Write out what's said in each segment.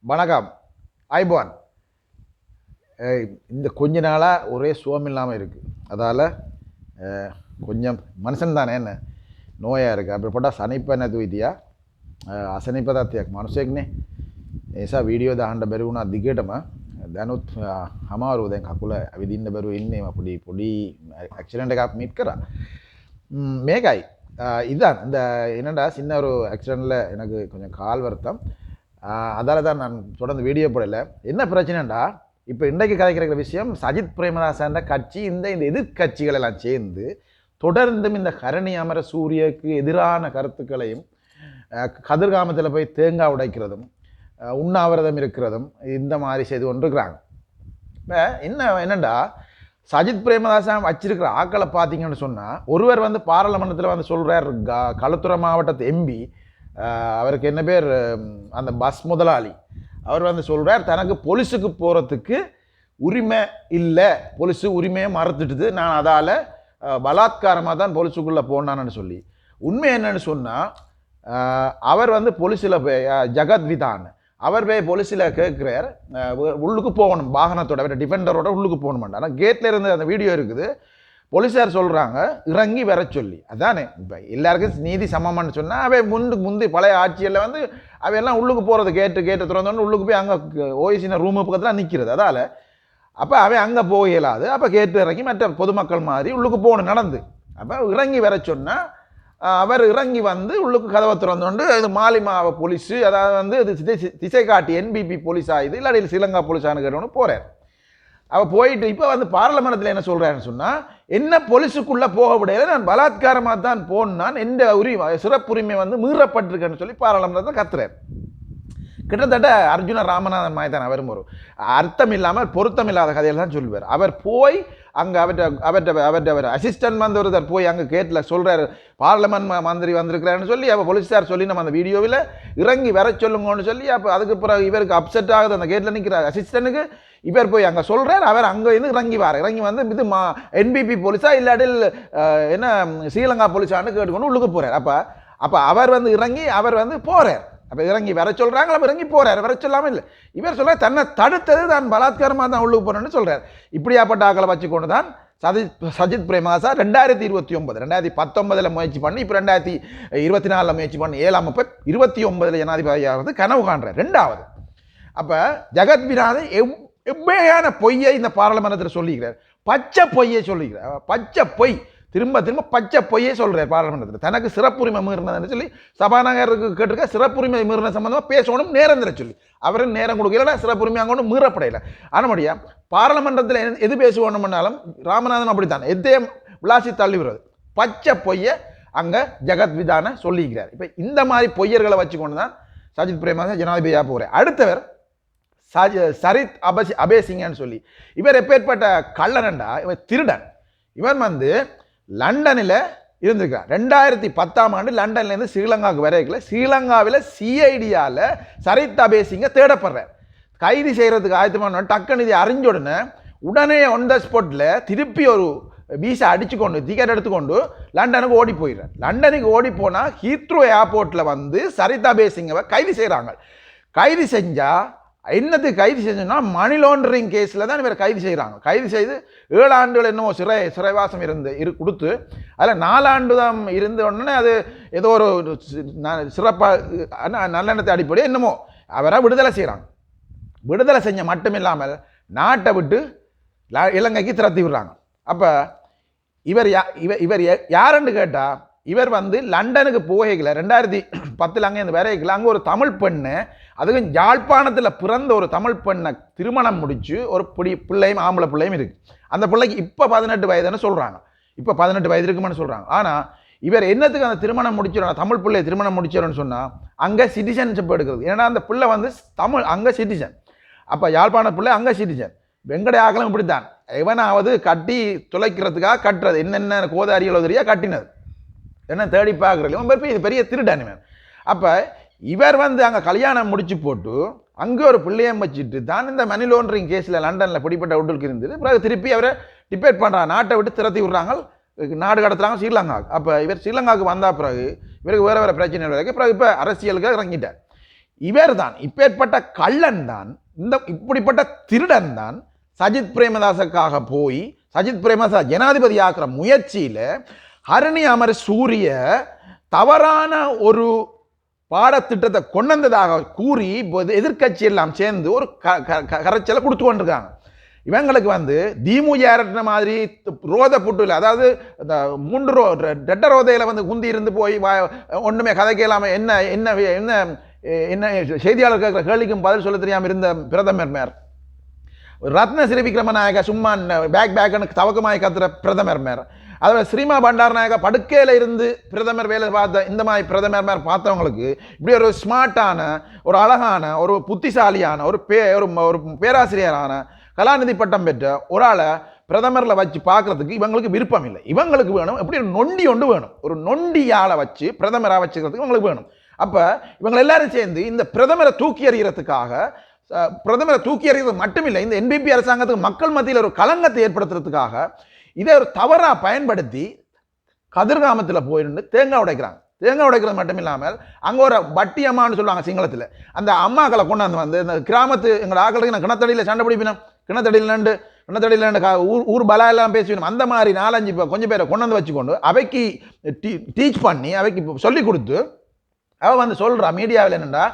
வணக்கம் ஐபான். இந்த கொஞ்ச நாளாக ஒரே சுகம் இல்லாமல் இருக்குது. அதால் கொஞ்சம் மனுஷன் தானே என்ன நோயாக இருக்குது. அப்படி போட்டால் சனிப்ப නැතු විදියා අසනීප තත්ත්වයක් මිනිසෙක්නේ. ඒ නිසා වීඩියෝ දාන්න බැරි වුණා දිගටම. දැනුත් අමාරුව දැන් කකුල ඇවිදින්න බැරුව ඉන්නේ. මම පොඩි ඇක්සිඩන්ට් එකක් மீட் කරා. මේකයි இதான் இந்த என்னடா சின்ன ஒரு ஆக்சிடெண்ட்டில் எனக்கு கொஞ்சம் கால் வருத்தம். அதால் தான் நான் தொடர்ந்து வீடியோ போடல. என்ன பிரச்சனைண்டா, இப்போ இன்றைக்கு கதைக்கிற விஷயம் சஜித் பிரேமதாசன்ற கட்சி இந்த எதிர்கட்சிகள் எல்லாம் சேர்ந்து தொடர்ந்தும் இந்த கரணி அமர சூரியக்கு எதிரான கருத்துக்களையும் கதிர்காமத்தில் போய் தேங்காய் உடைக்கிறதும் உண்ணாவிரதம் இருக்கிறதும் இந்த மாதிரி செய்து கொண்டிருக்கிறாங்க. இப்போ என்னண்டா சஜித் பிரேமதாசன் வச்சிருக்கிற ஆக்களை பார்த்தீங்கன்னு சொன்னால், ஒருவர் வந்து பாராளுமன்றத்தில் வந்து சொல்கிறார், களுத்துறை மாவட்டத்து எம்பி, அவருக்கு என்ன பேர், அந்த பஸ் முதலாளி, அவர் வந்து சொல்கிறார் தனக்கு பொலிஸுக்கு போகிறதுக்கு உரிமை இல்லை, பொலிஸு உரிமையை மறுத்துட்டுது, நான் அதால் பலாத்காரமாக தான் பொலிஸுக்குள்ளே போனான்னு சொல்லி. உண்மை என்னன்னு சொன்னால், அவர் வந்து பொலிஸில் போய் ஜகத் விதான் அவர் போய் பொலிஸில் கேட்குறார், உள்ளுக்கு போகணும் வாகனத்தோட, வேறு டிஃபெண்டரோட உள்ளுக்கு போகணுமாண்டா. ஆனால் கேட்டில் இருந்து அந்த வீடியோ இருக்குது. போலீஸார் சொல்கிறாங்க இறங்கி வர சொல்லி. அதானே இப்போ எல்லாருக்கும் நீதி சமமானு சொன்னால், அவை முந்தி பழைய ஆட்சியில் வந்து அவையெல்லாம் உள்ளுக்கு போகிறது கேட்டு திறந்தோன்னு உள்ளுக்கு போய் அங்கே ஓய்சின ரூமு பக்கத்தில் நிற்கிறது. அதால் அப்போ அவை அங்கே போக இயலாது. அப்போ கேட்டு இறங்கி மற்ற பொதுமக்கள் மாதிரி உள்ளுக்கு போகணும் நடந்து. அப்போ இறங்கி வர சொன்னால் அவர் இறங்கி வந்து உள்ளுக்கு கதவை திறந்தோண்டு இது மாலிமாவை போலீஸு, அதாவது வந்து இது திசை காட்டி என்பிபி போலீஸ் ஆகுது, இல்லாட்டி ஸ்ரீலங்கா போலீஸானு கேட்டோன்னு போகிறார். அவள் போயிட்டு இப்போ வந்து பாராளுமன்றத்தில் என்ன சொல்கிறான்னு சொன்னால், என்ன பொலிஸுக்குள்ளே போக விடையில நான் பலாத்காரமாக தான் போனான், எந்த சிறப்புரிமை வந்து மீறப்பட்டிருக்கேன்னு சொல்லி பாராளுமன்றத்தில் கத்துறார். கிட்டத்தட்ட அர்ஜுன ராமநாதன் மாதிரி தான் அவரும் ஒரு அர்த்தம் இல்லாமல் பொருத்தம் இல்லாத கதையில் தான் சொல்லுவார். அவர் போய் அங்கே அவர் அசிஸ்டன்ட் வந்து ஒருத்தர் போய் அங்கே கேட்டில் சொல்கிறார், பார்லமெண்ட் மந்திரி வந்திருக்கிறாருன்னு சொல்லி. அப்போ போலீஸார் சொல்லி நம்ம அந்த வீடியோவில் இறங்கி வர சொல்லுங்கன்னு சொல்லி, அப்போ அதுக்கு பிறகு இவருக்கு அப்செட் ஆகுது. அந்த கேட்டில் நிற்கிற அசிஸ்டண்ட்டுக்கு இவர் போய் அங்கே சொல்கிறார், அவர் அங்கே இருந்து இறங்கி வந்து இது என்பிபி போலீஸா இல்லாட்டில் என்ன ஸ்ரீலங்கா போலீஸான்னு கேட்டுக்கொண்டு உள்ளுக்கு போகிறார். அப்போ அவர் வந்து இறங்கி அவர் வந்து போகிறார். அப்போ இறங்கி வர சொல்கிறாங்க, அப்போ இறங்கி போகிறார். வர சொல்லாமல் இல்லை, இவர் சொல்ல தன்னை தடுத்தது தான் பலாத்காரமாக தான் உள்ளுக்கு போகிறேன்னு சொல்கிறார். இப்படியாப்பட்ட ஆக்களை வச்சுக்கொண்டு தான் சஜித் பிரேமதாசன் 2019 முயற்சி பண்ணி, இப்போ 2024 முயற்சி பண்ணி 7ஆம் 29 ஜனாதிபதியாகிறது கனவு காண்றார். ரெண்டாவது அப்போ ஜகத் வினாதை எவ்வையான பொய்யை இந்த பாராளுமன்றத்தில் சொல்லிக்கிறார், பச்சை பொய்யை சொல்லிக்கிறார். பச்சை பொய் திரும்ப பச்சை பொய்யே சொல்கிறார் பாராளுமன்றத்தில். தனக்கு சிறப்புரிமை மீறினதுன்னு சொல்லி சபாநாயகருக்கு கேட்டிருக்க, சிறப்புரிமை மீறின சம்பந்தமாக பேசணும் நேரம் தர சொல்லி. அவரும் நேரம் கொடுக்கல, சிறப்புரிமை அங்கே ஒன்றும் மீறப்படையில. ஆனபடியா பாராளுமன்றத்தில் எது பேசுவோம்னாலும் ராமநாதன் அப்படித்தான் எதையும் விளாசி தள்ளி விடுறது. பச்சை பொய்யை அங்கே ஜகத் விதான சொல்லிக்கிறார். இப்போ இந்த மாதிரி பொய்யர்களை வச்சுக்கொண்டு தான் சஜித் பிரேமதாசன் ஜனாதிபதியாக போகிறார். அடுத்தவர் சரித் அபேசிங்கன்னு சொல்லி. இவர் எப்பேற்பட்ட கள்ளனண்டா, இவர் திருடன். இவர் வந்து லண்டனில் இருந்திருக்கார். 2010ஆம் ஆண்டு லண்டன்லேருந்து ஸ்ரீலங்காவுக்கு வரைக்கல. ஸ்ரீலங்காவில் சிஐடியால் சரித் அபேசிங்க தேடப்படுறார். கைது செய்கிறதுக்கு ஆயத்தமான டக்குன்னு இதை அறிஞ்ச உடனே ஆன் த ஸ்பாட்டில் திருப்பி ஒரு வீசா அடிச்சுக்கொண்டு டிக்கெட் எடுத்துக்கொண்டு லண்டனுக்கு ஓடி போயிடுறார். லண்டனுக்கு ஓடி போனால் ஹீத்ரோ ஏர்போர்ட்டில் வந்து சரித் அபேசிங்கவை கைது செய்கிறாங்க. கைது செஞ்சால் என்னத்துக்கு கைது செஞ்சோன்னா, மணி லாண்டரிங் கேஸில் தான் இவர் கைது செய்கிறாங்க. கைது செய்து 7 ஆண்டுகள் என்னமோ சிறைவாசம் கொடுத்து அதில் 4 ஆண்டு தான் இருந்த உடனே அது ஏதோ ஒரு சிறப்பாக நல்லெண்ணத்தை அடிப்படையே என்னமோ அவரை விடுதலை செய்கிறாங்க. விடுதலை செஞ்ச மட்டும் இல்லாமல் நாட்டை விட்டு இலங்கைக்கு திரட்டி விடுறாங்க. அப்போ இவர் யாருன்னு கேட்டால், இவர் வந்து லண்டனுக்கு போகல 2010 அங்கே இந்த வரைக்கல. அங்கே ஒரு தமிழ் பெண்ணு, அதுவும் யாழ்ப்பாணத்தில் பிறந்த ஒரு தமிழ் பெண்ணை திருமணம் முடிச்சு ஒரு பிள்ளையும் ஆம்பளை பிள்ளையும் இருக்குது. அந்த பிள்ளைக்கு இப்போ 18 வயதுன்னு சொல்கிறாங்க. இப்போ 18 வயது இருக்குமென்னு சொல்கிறாங்க. ஆனால் இவர் என்னத்துக்கு அந்த திருமணம் முடிச்சிடணும், தமிழ் பிள்ளையை திருமணம் முடிச்சிடணும்னு சொன்னால் அங்கே சிட்டிசன்ஷிப் எடுக்கிறது. ஏன்னா அந்த பிள்ளை வந்து தமிழ் அங்கே சிட்டிசன். அப்போ யாழ்ப்பாண பிள்ளை அங்கே சிட்டிசன். வெங்கடை ஆகலம் இப்படித்தான், எவனாவது கட்டி துளைக்கிறதுக்காக கட்டுறது, என்னென்ன கோதாரிகளோ தெரியா கட்டினது, என்ன தேடி பார்க்குறது. இது பெரிய திருடானிவன். அப்போ இவர் வந்து அங்கே கல்யாணம் முடிச்சு போட்டு அங்கே ஒரு பிள்ளையம் வச்சுட்டு தான் இந்த மணி லாண்டரிங் கேஸில் லண்டனில் பிடிப்பட்ட விட்டுக்கு இருந்தது. பிறகு திருப்பி அவரை டிபேட் பண்ணுறாங்க, நாட்டை விட்டு திரட்டி விடுறாங்க, நாடு கடத்துறாங்க ஸ்ரீலங்காவுக்கு. அப்போ இவர் ஸ்ரீலங்காவுக்கு வந்த பிறகு இவருக்கு வேறு பிரச்சனை இருக்குது. பிறகு இப்போ அரசியலுக்கு இறங்கிட்டார். இவர் தான் இப்பேற்பட்ட கள்ளன் தான், இப்படிப்பட்ட திருடன் தான் சஜித் பிரேமதாசக்காக போய் சஜித் பிரேமதாஸ் ஜனாதிபதி ஆக்குற முயற்சியில் ஹரணி அமர் சூரிய தவறான ஒரு பாடத்திட்டத்தை கொண்டதாக கூறி எதிர்கட்சி எல்லாம் சேர்ந்து ஒரு கரைச்சலை கொடுத்து கொண்டிருக்காங்க. இவங்களுக்கு தீமுஜாரட்டின மாதிரி ரோத புட்டுல, அதாவது இந்த 3 ரெட்ட ரோதையில் குந்தி இருந்து போய் ஒன்றுமே கதைக்க இல்லாமல் என்ன என்ன என்ன என்ன செய்தியாளர் கேட்குற கேள்விக்கும் பதில் சொல்ல தெரியாமல் இருந்த பிரதமர் மேர் ரத்னசிறி விக்ரமநாயக சும்மா பேக் தவக்கமாய் கத்துற பிரதமர் மேர், அதில் ஸ்ரீமா பண்டாரநாயக படுக்கையில் இருந்து பிரதமர் வேலை பார்த்த இந்த மாதிரி பிரதமர் மேர் பார்த்தவங்களுக்கு இப்படி ஒரு ஸ்மார்ட்டான, ஒரு அழகான, ஒரு புத்திசாலியான, ஒரு பேராசிரியரான, கலாநிதி பட்டம் பெற்ற ஒரு ஆளை பிரதமரில் வச்சு பார்க்கறதுக்கு இவங்களுக்கு விருப்பம் இல்லை. இவங்களுக்கு வேணும் எப்படி நொண்டி ஒன்று வேணும், ஒரு நொண்டியாளை வச்சு பிரதமராக வச்சுக்கிறதுக்கு இவங்களுக்கு வேணும். அப்போ இவங்க எல்லாரும் சேர்ந்து இந்த பிரதமரை தூக்கி எறிகிறதுக்காக, பிரதமரை தூக்கி எறிகிறது மட்டுமில்லை, இந்த என்பிபி அரசாங்கத்துக்கு மக்கள் மத்தியில் ஒரு களங்கத்தை ஏற்படுத்துறதுக்காக இதை ஒரு தவறாக பயன்படுத்தி கதிர்காமத்தில் போயிருந்து தேங்காய் உடைக்கிறாங்க. தேங்காய் உடைக்கிறது மட்டும் இல்லாமல் அங்கே ஒரு வட்டி அம்மான்னு சொல்லுவாங்க சிங்களத்தில், அந்த அம்மாக்களை கொண்டாந்து இந்த கிராமத்து எங்களோட ஆக்களுக்கு நான் கிணத்தடியில் சண்டை பிடிப்பினோம், கிணத்தடியில் ஊர் பலா எல்லாம் பேசிவிடும், அந்த மாதிரி 4-5 கொஞ்சம் பேரை கொண்டாந்து வச்சுக்கொண்டு அவைக்கு டீச் பண்ணி அவைக்கு சொல்லி கொடுத்து அவள் சொல்கிறா மீடியாவில் என்னென்னா,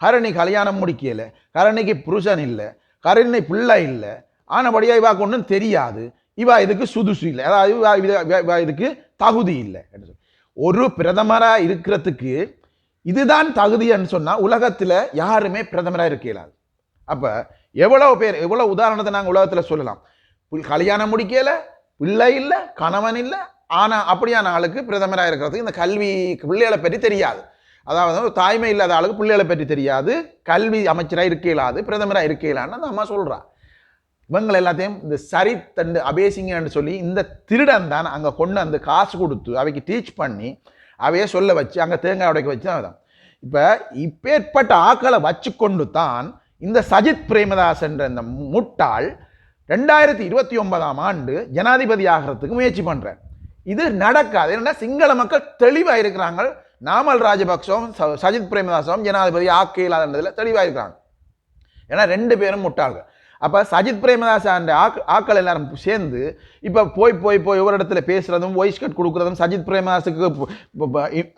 ஹரணி கல்யாணம் முடிக்கலை, ஹரணிக்கு புருஷன் இல்லை, ஹரணி பிள்ளை இல்லை, ஆனபடியா இவாக்கு ஒன்றும் தெரியாது, இவா இதுக்கு சுதுசு இல்லை, அதாவது இதுக்கு தகுதி இல்லை. ஒரு பிரதமராக இருக்கிறதுக்கு இதுதான் தகுதின்னு சொன்னால் உலகத்தில் யாருமே பிரதமராக இருக்க இயலாது. அப்போ எவ்வளோ உதாரணத்தை நாங்கள் உலகத்தில் சொல்லலாம். கல்யாணம் முடிக்கலை, பிள்ளை இல்லை, கணவன் இல்லை, ஆனால் அப்படியான ஆளுக்கு பிரதமராக இருக்கிறதுக்கு இந்த கல்வி பிள்ளைகளை பற்றி தெரியாது, அதாவது தாய்மை இல்லாத ஆளுக்கு பிள்ளைகளை பற்றி தெரியாது, கல்வி அமைச்சராக இருக்க இயலாது, பிரதமராக இருக்க இயலான்னு அந்த அம்மா சொல்கிறா. இவங்களை எல்லாத்தையும் இந்த சரித் அண்டு அபேசிங்கன்னு சொல்லி இந்த திருடன் தான் அங்கே கொண்டு அந்த காசு கொடுத்து அவைக்கு டீச் பண்ணி அவையே சொல்ல வச்சு அங்கே தேங்காய் உடைக்க வச்சு தான். இப்போ இப்பேற்பட்ட ஆக்களை வச்சு கொண்டு தான் இந்த சஜித் பிரேமதாஸ் என்ற இந்த முட்டாள் 2029ஆம் ஆண்டு ஜனாதிபதி ஆகிறதுக்கு முயற்சி பண்ணுறேன். இது நடக்காது. ஏன்னா சிங்கள மக்கள் தெளிவாக இருக்கிறாங்க, நாமல் ராஜபக்சவும் சஜித் பிரேமதாசவும் ஜனாதிபதி ஆக்க இல்லாததில் தெளிவாக இருக்கிறாங்க. ஏன்னா 2 பேரும் முட்டாள்கள். அப்போ சஜித் பிரேமதாஸ் அந்த ஆக்கள் எல்லாரும் சேர்ந்து இப்போ போய் ஒரு இடத்துல பேசுகிறதும் வாய்ஸ் கட் கொடுக்குறதும் சஜித் பிரேமதாஸுக்கு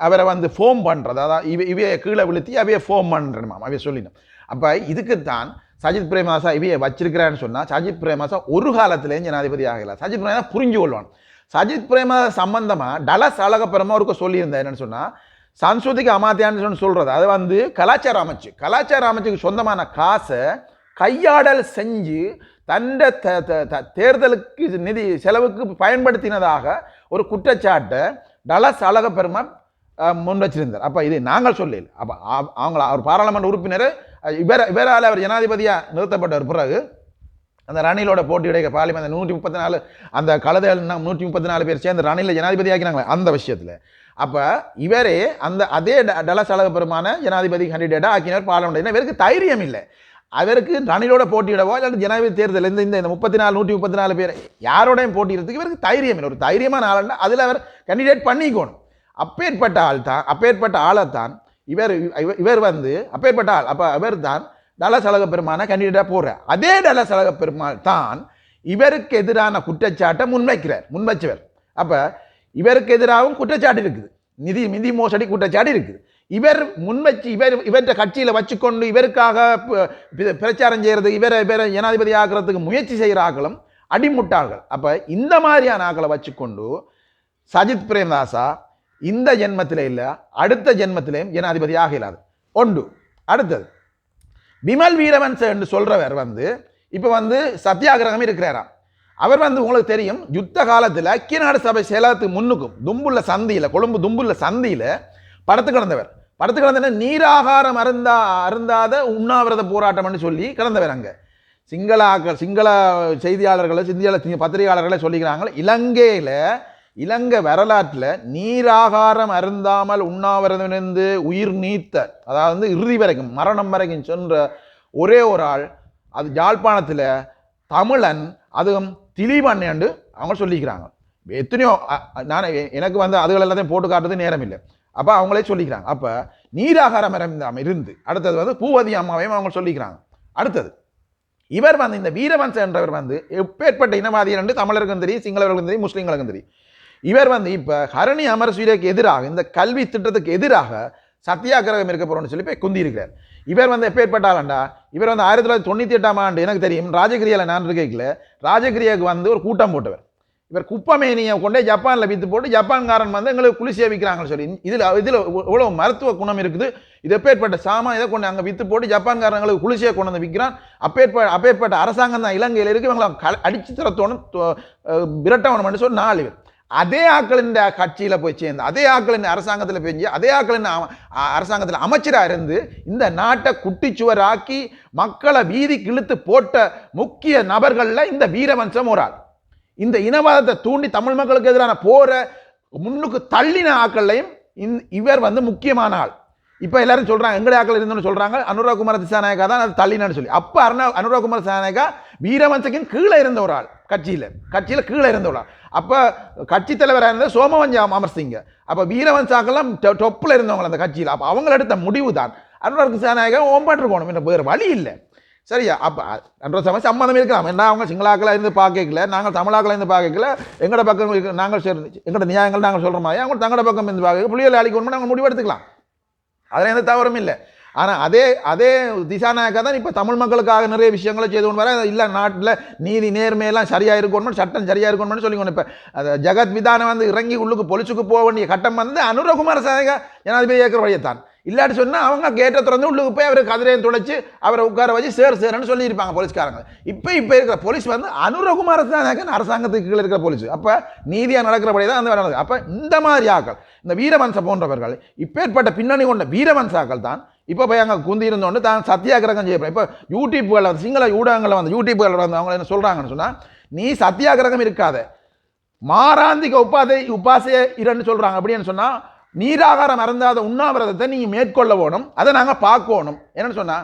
அவரை ஃபோம் பண்ணுறது, அதாவது இவையை கீழே விழுத்தி அவையை ஃபோம் பண்ணுறேன் அவைய சொல்லினோம். அப்போ இதுக்குத்தான் சஜித் பிரேமதாசா இவையை வச்சிருக்கிறான்னு சொன்னால் சஜித் பிரேமதாசா ஒரு காலத்திலேயும் ஜனாதிபதி ஆகலை. சஜித் பிரேமதாஸ் புரிஞ்சு கொள்வான். சஜித் பிரேமதாஸ் சம்பந்தமாக டலஸ் அழகப்பெருமா ஒருக்க சொல்லியிருந்தேன். என்னன்னு சொன்னால் சன்ஸ்கிருதிக்கு அமாத்தியான்னு சொல்கிறது, அது கலாச்சார அமைச்சுக்கு சொந்தமான காசை கையாடல் செஞ்சு தண்ட தேர்தலுக்கு நிதி செலவுக்கு பயன்படுத்தினதாக ஒரு குற்றச்சாட்டை டலஸ் அழகப்பெருமா முன் வச்சிருந்தார். அப்போ இது நாங்கள் சொல்லல. அப்போ அவர் பாராளுமன்ற உறுப்பினர் இவரால் அவர் ஜனாதிபதியாக நிறுத்தப்பட்ட பிறகு அந்த ரணிலோட போட்டியுடைய பார்லிமெண்ட் 134 அந்த கலதைகள் 134 பேர் சேர்ந்து ரணில ஜனாதிபதி ஆக்கினாங்களே அந்த விஷயத்தில். அப்போ இவரே அதே டலஸ் அழகப்பெருமான ஜனாதிபதி கேண்டிடேட்டாக ஆக்கினவர் பார்லிமெண்ட். இவருக்கு தைரியம் இல்லை, அவருக்கு ரணிலோட போட்டியிடவோ இல்லை ஜனாதிபதி தேர்தல் இந்த 134 பேர் யாரோடையும் போட்டியிடறதுக்கு இவருக்கு தைரியம் இல்லை. ஒரு தைரியமான ஆளுன்னா அதில் அவர் கேண்டிடேட் பண்ணிக்கணும். அப்பேற்பட்ட ஆளைத்தான் இவர் அப்பேற்பட்ட ஆள். அப்போ அவர் தான் டலஸ் அழகப்பெருமான கேண்டிடேட்டாக போடுறார். அதே டலஸ் அழகப்பெருமாள் தான் இவருக்கு எதிரான குற்றச்சாட்டை முன்வச்சவர். அப்போ இவருக்கு எதிராகவும் குற்றச்சாட்டு இருக்குது, நிதி மோசடி குற்றச்சாட்டு இருக்குது. இவர் முன்வச்சு இவற்றை கட்சியில் வச்சுக்கொண்டு இவருக்காக பிரச்சாரம் செய்கிறது, இவரை ஜனாதிபதி ஆகிறதுக்கு முயற்சி செய்கிற ஆக்களும் அடிமுட்டாள்கள். அப்போ இந்த மாதிரியான ஆக்களை வச்சுக்கொண்டு சஜித் பிரேமதாசா இந்த ஜென்மத்திலே இல்லை அடுத்த ஜென்மத்திலேயும் ஜனாதிபதி ஆக இயலாது. ஒன்று. அடுத்தது விமல் வீரவன்ச என்று சொல்கிறவர் இப்போ சத்தியாகிரகம் இருக்கிறாராம். அவர் உங்களுக்கு தெரியும், யுத்த காலத்தில் ஐக்கிய நாடு சபை செயலகத்துக்கு முன்னுக்கும் கொழும்பு தும்புள்ள சந்தியில் படுத்து கிடந்தவர் நீராகாரம் அருந்தாத உண்ணாவிரத போராட்டம்னு சொல்லி கிடந்தவர். அங்கே சிங்கள செய்தியாளர்களை சிங்கள பத்திரிகையாளர்களை சொல்லிக்கிறாங்க, இலங்கை வரலாற்றில் நீராகாரம் அருந்தாமல் உண்ணாவிரதமிருந்து உயிர் நீத்த, அதாவது இறுதி வரைக்கும் மரணம் வரைக்கும் சென்ற ஒரே ஒரு ஆள், அது யாழ்ப்பாணத்தில் தமிழன், அதுவும் திலீபன் என்று அவங்க சொல்லிக்கிறாங்க. எத்தனையோ எனக்கு அதுகள் எல்லாத்தையும் போட்டு காட்டுறது நேரம் இல்லை. அப்போ அவங்களே சொல்லிக்கிறாங்க. அப்போ நீராகாரம் இருந்து அடுத்தது வந்து பூவதி அம்மாவையும் அவங்க சொல்லிக்கிறாங்க. அடுத்தது இவர் வந்து இந்த வீரவன்ச என்றவர் வந்து எப்பேற்பட்ட இனவாதிகள் என்று தமிழருக்கும் தெரியும், சிங்களவர்களுக்கும் தெரியும், முஸ்லீம்களுக்கும் தெரியும். இவர் வந்து இப்போ ஹரணி அமரசூரியக்கு எதிராக இந்த கல்வி திட்டத்துக்கு எதிராக சத்தியாகிரகம் இருக்க போறோம்னு சொல்லி போய் குந்தி இருக்கிறார். இவர் வந்து எப்பேற்பட்டாலண்டா, இவர் வந்து 1998ஆம் ஆண்டு எனக்கு தெரியும் ராஜகிரியாவில் நான் இருக்கல, ராஜகிரியாவுக்கு வந்து ஒரு கூட்டம் போட்டவர். இவர் குப்பமேனியை கொண்டே ஜப்பானில் விற்று போட்டு ஜப்பான்காரன் வந்து எங்களுக்கு குளிசியை விற்கிறாங்கன்னு சொல்லி இதில் இவ்வளோ மருத்துவ குணம் இருக்குது, இது எப்பேற்பட்ட சாமான் இதை கொண்டு அங்கே விற்று போட்டு ஜப்பான்காரங்களுக்கு குளிசியை கொண்டு வந்து விற்கிறான். அப்பேற்பட்ட அரசாங்கம் தான் இலங்கையில் இருக்கு, இவங்களை அடிச்சு தரத்தோணும் விரட்டவணும்னு சொல்லி 4 பேர் அதே ஆக்களின் கட்சியில் போய் சேர்ந்து, அதே ஆக்களின் அரசாங்கத்தில் பெஞ்சு, அதே ஆக்களின் அரசாங்கத்தில் அமைச்சராக இருந்து இந்த நாட்டை குட்டிச்சுவராக்கி மக்களை வீதி கிழித்து போட்ட முக்கிய நபர்களில் இந்த வீரவன்சம் ஒரு ஆள். இந்த இனவாதத்தை தூண்டி தமிழ் மக்களுக்கு எதிரான போற முன்னுக்கு தள்ளின ஆக்கள்லையும் இவர் வந்து முக்கியமான ஆள். இப்போ எல்லாரும் சொல்றாங்க எங்களை ஆக்கள் இருந்தோன்னு சொல்றாங்க, அனுராகுமார திசாநாயக்கா தான் அது தள்ளினான்னு சொல்லி. அப்போ அனுராகுமார திசாநாயக்கா வீரவன்சக்கின் கீழே இருந்த ஒரு ஆள், கட்சியில் கீழே இருந்த ஒரு ஆள். அப்போ கட்சி தலைவராக இருந்த சோமவஞ்ச அமர்சிங்க. அப்போ வீரவன்சாக்கெல்லாம் டொப்பில் இருந்தவங்க அந்த கட்சியில். அப்போ அவங்க எடுத்த முடிவு தான் அனுராக் திசாநாயக்கா ஓம்பாட்டிருக்கணும், என்ற வேறு வழி இல்லை. சரியா? அப்போ என்ற சமயம் சம்மந்தம் இருக்கலாம். ஏன்னா அவங்க சிங்களாக்களை இருந்து பார்க்கல, நாங்கள் தமிழாக்களை இருந்து பார்க்கல, எங்களோட பக்கம் நாங்கள் எங்களோட நியாயங்கள் நாங்கள் சொல்கிற மாதிரி அவங்க தங்களோட பக்கம் இருந்து பார்க்க புள்ளிகளை அழிக்கணும்னு நாங்கள் முடிவெடுத்துக்கலாம், அதில் எந்த தவறும் இல்லை. ஆனால் அதே திசாநாயக்கா தான் இப்போ தமிழ் மக்களுக்காக நிறைய விஷயங்களை செய்து கொண்டு வர, இல்லை நாட்டில் நீதி நேர்மையெல்லாம் சரியாக இருக்கணும்னு, சட்டம் சரியாக இருக்கணும்னு சொல்லிக்கணும். இப்போ ஜெகத் விதானம் வந்து இறங்கி உள்ளுக்கு பொலிச்சுக்கு போக வேண்டிய கட்டம் வந்து அனுரகுமார திசாநாயக்கா ஜனாதிபதி ஏற்கிற வழியத்தான். இல்லாட்டி சொன்னால் அவங்க கேட்டை திறந்து உள்ளுக்கு போய் அவரை கதிரையை துடைச்சி அவரை உட்கார வச்சு சேருன்னு சொல்லியிருப்பாங்க போலீஸ்காரங்க. இப்போ இருக்கிற போலீஸ் வந்து அனுரகுமார திசாநாயக்கா அரசாங்கத்துக்கு கீழே இருக்கிற போலீஸ். அப்போ நீதியாக நடக்கிறபடி தான் அந்த நடக்குது. அப்போ இந்த மாதிரி ஆக்கள், இந்த வீரவன்ச போன்றவர்கள், இப்பேற்பட்ட பின்னணி கொண்ட வீரவன்சாக்கள் தான் இப்போ போய் அங்கே குந்தி இருந்தோன்னு தான் சத்தியாகிரகம் செய்யப்படும். இப்போ யூடியூப்களில் வந்து சிங்கள ஊடகங்களில் வந்து யூடியூப்களில் வந்து அவங்க என்ன சொல்கிறாங்கன்னு சொன்னால், நீ சத்தியாகிரகம் இருக்காத, மாராந்திக உபாசைய இரண்டு சொல்கிறாங்க. அப்படின்னு சொன்னால் நீராகாரம் அருந்தாத உண்ணாவிரதத்தை நீங்கள் மேற்கொள்ள வேணும், அதை நாங்கள் பார்க்கணும். என்னன்னு சொன்னால்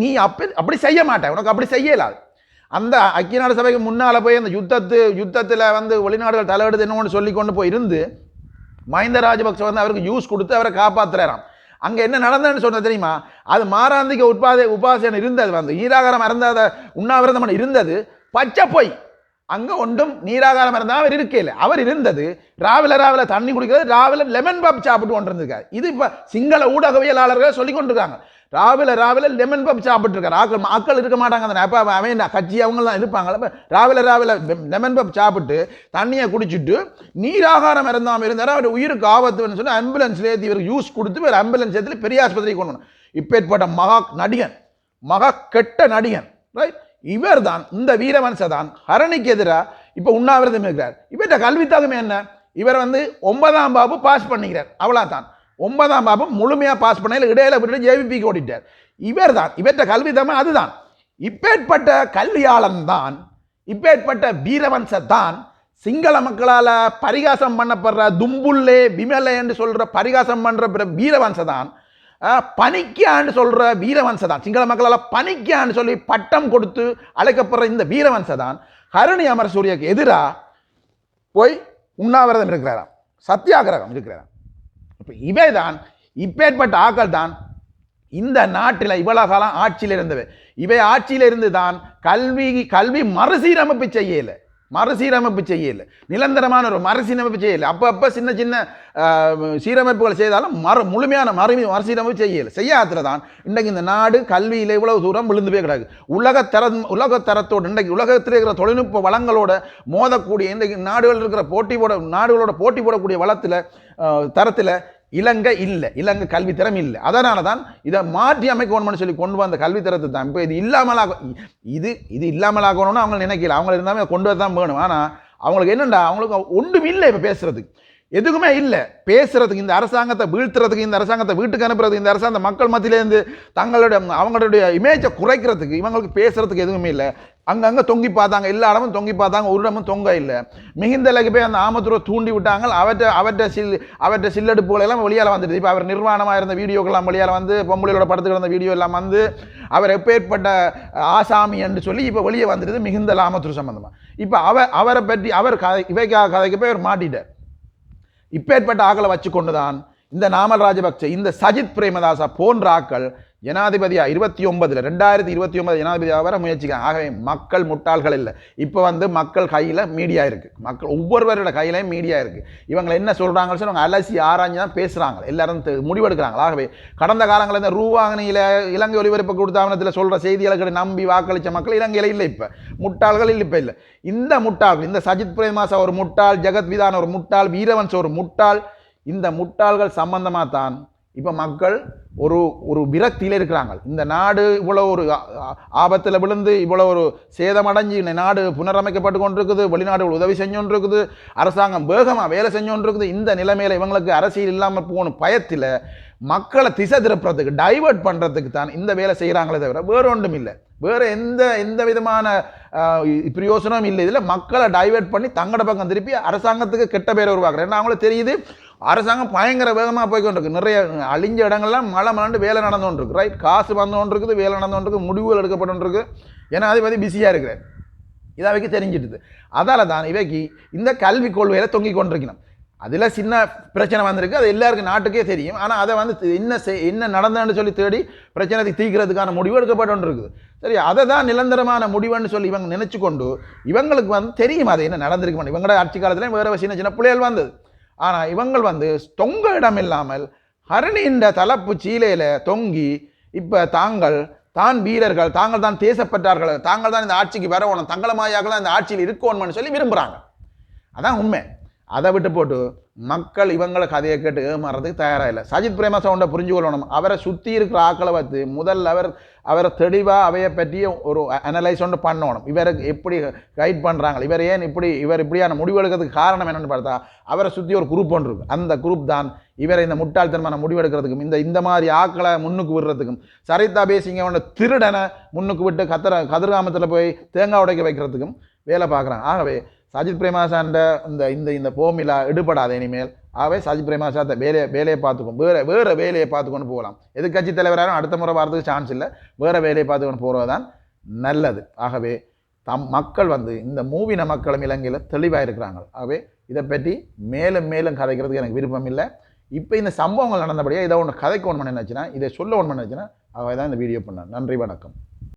நீ அப்படி செய்ய மாட்டேன், உனக்கு அப்படி செய்யலாது. அந்த ஐக்கிய நாடு சபைக்கு முன்னால் போய் அந்த யுத்தத்தில் வந்து வெளிநாடுகள் தலையிடுது என்னன்னு சொல்லி கொண்டு போய் இருந்து மஹிந்த ராஜபக்ச வந்து அவருக்கு யூஸ் கொடுத்து அவரை காப்பாற்றுறாராம். அங்கே என்ன நடந்ததுன்னு சொன்னது தெரியுமா? அது மாராந்திக உபாசனை இருந்தது, வந்து நீராகாரம் அருந்தாத உண்ணாவிரதம் இருந்தது பச்சை பொய். அங்கே ஒன்றும் நீராகாரம் இருந்தால் அவர் இருக்கல, அவர் இருந்தது ராவில தண்ணி குடிக்கிறது, ராவில லெமன் பப் சாப்பிட்டு கொண்டு இருந்திருக்காரு. இது இப்போ சிங்கள ஊடகவியலாளர்கள் சொல்லி கொண்டிருக்காங்க. ராவில லெமன் பப் சாப்பிட்டு இருக்காரு. ஆக்கள் இருக்க மாட்டாங்க, அந்த அப்போ அவன் கட்சி அவங்களாம் இருப்பாங்க. ராவில லெமன் பப் சாப்பிட்டு தண்ணியை குடிச்சிட்டு நீராகாரம் இருந்தாமல் இருந்தார், அவர் உயிருக்கு ஆபத்துன்னு சொல்லி ஆம்புலன்ஸ்ல ஏற்றி இவருக்கு யூஸ் கொடுத்து வேறு ஆம்புலன்ஸ் ஏற்றி பெரிய ஆஸ்பத்திரிக்கு கொண்டு வரணும். இப்பேற்பட்ட மகா கெட்ட நடிகன், ரைட்? இவர் தான், இந்த வீரவன்ச தான் ஹரணிக்கு எதிராக இப்போ உண்ணாவிரதம் இருக்கிறார். இவர்கிட்ட கல்வித்தாகமே என்ன? இவர் வந்து 9ஆம் வகுப்பு பாஸ் பண்ணிக்கிறார், அவ்வளோதான். 9ஆம் வகுப்பு முழுமையாக பாஸ் பண்ணல, இடையில விட்டுட்டு ஜேவிபிக்கு ஓடிட்டார். இவர் தான், இவர்கிட்ட கல்வித்தாகமே அதுதான். இப்பேற்பட்ட கல்வியாளன் தான், இப்பேற்பட்ட வீரவன்ச தான் சிங்கள மக்களால் பரிகாசம் பண்ணப்படுற தும்புல்லே விமலே என்று சொல்கிற பரிகாசம் பண்ணுற வீரவன்ச தான், பனிக்கான்னு சொல்ற வீரவன்ச தான், சிங்கள மக்களால் பனிக்கான்னு சொல்லி பட்டம் கொடுத்து அழைக்கப்படுற இந்த வீரவன்ச தான் ஹரணி அமரசூரியக்கு எதிராக போய் உண்ணாவிரதம் இருக்கிறாராம், சத்தியாகிரகம் இருக்கிறாராம். இப்போ இவை தான், இப்பேற்பட்ட ஆக்கள் தான் இந்த நாட்டில் இவ்வளவு காலம் ஆட்சியில் இருந்தவை. இவை ஆட்சியில் இருந்து தான் கல்வி மறுசீரமைப்பு செய்யலை, நிரந்தரமான ஒரு மறுசீரமைப்பு செய்யலை. அப்போ சின்ன சீரமைப்புகள் செய்தாலும் முழுமையான மறுசீரமைப்பு செய்யாத்துல தான் இன்றைக்கு இந்த நாடு கல்வியில் இவ்வளவு தூரம் விழுந்து போய் கிடக்கு. உலகத்தரத்தோடு இன்றைக்கு உலகத்தில் இருக்கிற தொழில்நுட்ப வளங்களோட மோதக்கூடிய இன்றைக்கு நாடுகளோட போட்டி போடக்கூடிய தரத்தில் இலங்கை கல்வி தரம் இல்லை. அதனால தான் இதை மாற்றி அமைக்கணும்னு சொல்லி கொண்டு வந்த கல்வி தரத்தை தான் இப்போ இது இல்லாமலாகணும்னு அவங்க நினைக்கல. அவங்க இருந்தாலும் கொண்டு வரதான் வேணும். ஆனால் அவங்களுக்கு என்னண்டா, அவங்களுக்கு ஒன்றும் இல்லை, இப்போ பேசுறதுக்கு எதுக்குமே இல்லை. பேசுறதுக்கு, இந்த அரசாங்கத்தை வீழ்த்துறதுக்கு, இந்த அரசாங்கத்தை வீட்டுக்கு அனுப்புறதுக்கு, இந்த அரசாங்க மக்கள் மத்தியிலேருந்து அவங்களுடைய இமேஜை குறைக்கிறதுக்கு இவங்களுக்கு பேசுறதுக்கு எதுவுமே இல்லை. அங்கங்கே தொங்கி பார்த்தாங்க, எல்லா இடமும் தொங்கி பார்த்தாங்க, ஒரு இடமும் தொங்க இல்லை. மிகுந்தலைக்கு போய் அந்த ஆமத்துறை தூண்டி விட்டாங்க. அவற்றை சில்லெடுப்புகள் எல்லாம் வெளியால் வந்துடுது. இப்போ அவர் நிர்வாணமாக இருந்த வீடியோக்கெல்லாம் வெளியால் வந்து, பொம்பளையோட படத்துக்கு இருந்த வீடியோ எல்லாம் வந்து, அவர் எப்பேற்பட்ட ஆசாமி என்று சொல்லி இப்போ வெளியே வந்துடுது மிகுந்த ஆமத்துறை சம்பந்தமாக. இப்போ அவரை பற்றி இவைக்காக கதைக்கு போய் அவர் மாட்டிட்டார். இப்பேற்பட்ட ஆக்களை வச்சு கொண்டு தான் இந்த நாமல் ராஜபக்சே, இந்த சஜித் பிரேமதாசா போன்ற ஆக்கள் ஜனாதிபதியா 2029 ஜனாதிபதியாக வர முயற்சிக்கிறாங்க. ஆகவே மக்கள் முட்டாள்கள் இல்லை. இப்போ வந்து மக்கள் கையில் மீடியா இருக்குது, மக்கள் ஒவ்வொருவரோட கையிலையும் மீடியா இருக்குது. இவங்க என்ன சொல்கிறாங்கன்னு சொல்லி அவங்க அலசி ஆராய்ஞ்சு தான் பேசுகிறாங்க, எல்லாரும் முடிவெடுக்கிறாங்க. ஆகவே கடந்த காலங்களில் இந்த ரூவாங்கனியில் இலங்கை ஒலிபரப்பு கொடுத்தாவனத்தில் சொல்கிற செய்திகளை நம்பி வாக்களித்த மக்கள் இலங்கையில் இல்லை. இப்போ முட்டாள்கள் இப்போ இல்லை. இந்த முட்டாள்கள், இந்த சஜித் பிரேமதாசா ஒரு முட்டாள், ஜெகத் விதான ஒரு முட்டாள், வீரவன்ஸ் ஒரு முட்டாள், இந்த முட்டாள்கள் சம்பந்தமாக தான் இப்போ மக்கள் ஒரு ஒரு விரக்தியில் இருக்கிறாங்க. இந்த நாடு இவ்வளோ ஒரு ஆபத்தில் விழுந்து இவ்வளோ ஒரு சேதமடைஞ்சு இந்த நாடு புனரமைக்கப்பட்டு கொண்டிருக்குது, வெளிநாடுகள் உதவி செஞ்சோன்றிருக்குது, அரசாங்கம் வேகமாக வேலை செஞ்சோன்றிருக்குது. இந்த நிலைமையில் இவங்களுக்கு அரசியல் இல்லாமல் போன பயத்தில் மக்களை திசை திருப்புறதுக்கு, டைவர்ட் பண்ணுறதுக்கு தான் இந்த வேலை செய்கிறாங்களே தவிர வேறு ஒன்றும் இல்லை. வேறு எந்த விதமான பிரயோசனமும் இல்லை. இதில் மக்களை டைவர்ட் பண்ணி தங்கட பக்கம் திருப்பி அரசாங்கத்துக்கு கெட்ட பேரை உருவாக்குறேன். ஏன்னா அவங்களுக்கு தெரியுது அரசாங்கம் பயங்கர வேகமாக போய்கொண்டிருக்கு, நிறைய அழிஞ்ச இடங்கள்லாம் மழை மலண்டு வேலை நடந்து கொண்டிருக்கு, ரைட், காசு வந்து கொண்டிருக்குது, வேலை நடந்து கொண்டிருக்கு, முடிவுகள் எடுக்கப்பட்டு. ஏன்னா அதை பற்றி பிஸியாக இருக்கிறேன், இதை அவைக்கு தெரிஞ்சிட்டுது. அதால் தான் இவைக்கு இந்த கல்வி கொள்கையில் தொங்கி கொண்டிருக்கணும். அதில் சின்ன பிரச்சனை வந்திருக்கு, அது எல்லாருக்கும் நாட்டுக்கே தெரியும். ஆனால் அதை வந்து என்ன நடந்ததுன்னு சொல்லி தேடி பிரச்சனை தீர்க்கிறதுக்கான முடிவு எடுக்கப்பட்டு இருக்குது. சரி, அதை தான் நிரந்தரமான முடிவுன்னு சொல்லி இவங்க நினச்சி கொண்டு இவங்களுக்கு வந்து தெரியும் அது என்ன நடந்திருக்கு. இவங்களோட ஆட்சி காலத்துலேயும் வேறு சின்ன சின்ன பிள்ளைகள் வந்தது. ஆனால் இவங்கள் வந்து தொங்க இடம் இல்லாமல் ஹரணின்ற தலைப்பு சீலையில் தொங்கி இப்போ தான் வீரர்கள், தாங்கள் தான் தேசப்பட்டார்கள், தாங்கள் தான் இந்த ஆட்சிக்கு வரணும், தங்களமாயாக்கலாம் இந்த ஆட்சியில் இருக்கணும்னு சொல்லி விரும்புகிறாங்க. அதான் உண்மை. அதை விட்டு போட்டு மக்கள் இவங்களை கதையை கேட்டு ஏமாறதுக்கு தயாராக இல்லை. சஜித் பிரேமதாசா புரிஞ்சு கொள்ளணும். அவரை சுற்றி இருக்கிற ஆக்களை பார்த்து முதல்ல அவரை தெளிவாக அவையை பற்றி ஒரு அனலைஸ் ஒன்று பண்ணணும். இவருக்கு எப்படி கைட் பண்ணுறாங்க, இவர் இப்படியான முடிவெடுக்கிறதுக்கு காரணம் என்னென்னு பார்த்தா அவரை சுற்றி ஒரு குரூப் ஒன்று இருக்குது. அந்த குரூப் தான் இவரை இந்த முட்டாள்தனமான முடிவெடுக்கிறதுக்கும் இந்த மாதிரி ஆக்களை முன்னுக்கு விடுறதுக்கும், சரிதா பேசிங்க திருடனை முன்னுக்கு விட்டு கதிர்காமத்தில் போய் தேங்காய் உடைக்க வைக்கிறதுக்கும் வேலை பார்க்குறாங்க. ஆகவே சஜித் பிரேமதாசாண்ட இந்த போமிலா எடுபடாத இனிமேல். ஆகவே சஜித் பிரேமதாசா வேலையை பார்த்துக்கும், வேறு வேலையை பார்த்துக்கொண்டு போகலாம். எதிர்கட்சி தலைவராலும் அடுத்த முறை வரதுக்கு சான்ஸ் இல்லை, வேறு வேலையை பார்த்துக்கொண்டு போகிறது தான் நல்லது. ஆகவே மக்கள் வந்து இந்த மூவின மக்களும் இலங்கையில் தெளிவாக இருக்கிறாங்க. ஆகவே இதை பற்றி மேலும் மேலும் கதைக்கிறதுக்கு எனக்கு விருப்பம் இல்லை. இப்போ இந்த சம்பவங்கள் நடந்தபடியாக இதை ஒன்று கதைக்கு ஒன்று நினைச்சுன்னா, இதை சொல்ல ஒன்று நினைச்சுன்னா, ஆகவே தான் இந்த வீடியோ பண்ணேன். நன்றி, வணக்கம்.